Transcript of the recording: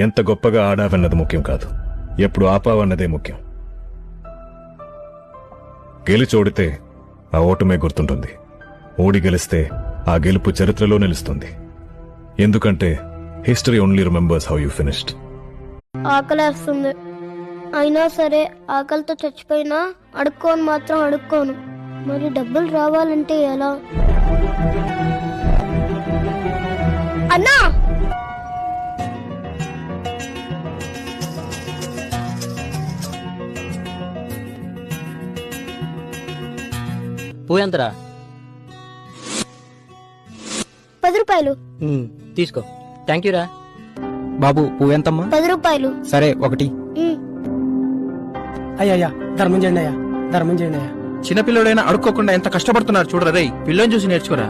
ఎంత గొప్పగా ఆడావన్నది ముఖ్యం కాదు, ఎప్పుడు ఆపావన్నదే ముఖ్యం. గెలిచోడితే ఆ ఓటమే గుర్తుంటుంది, ఓడి గెలిస్తే ఆ గెలుపు చరిత్రలో నిలుస్తుంది. ఎందుకంటే history only remembers how you finished. ఆకలేస్తుంది, అయినా సరే ఆకలితో చచ్చిపోయినా అడుక్కోను మాత్రం అడుక్కోను. మరి డబ్బులు రావాలంటే ఎలా? అన్నా, పువ్వు ఎంతరా? 10 రూపాయలు. తీసుకో. థ్యాంక్ యూ రా. బాబు పువ్వు ఎంతమ్మా? 10 రూపాయలు. సరే, 1. అయ్యా ధర్మం చేయండి అయ్యా, ధర్మం చేయండి అయ్యా. చిన్నపిల్లడైనా అడుక్కోకుండా ఎంత కష్టపడుతున్నారు చూడరా రేయ్. పిల్లని చూసి నేర్చుకోరా.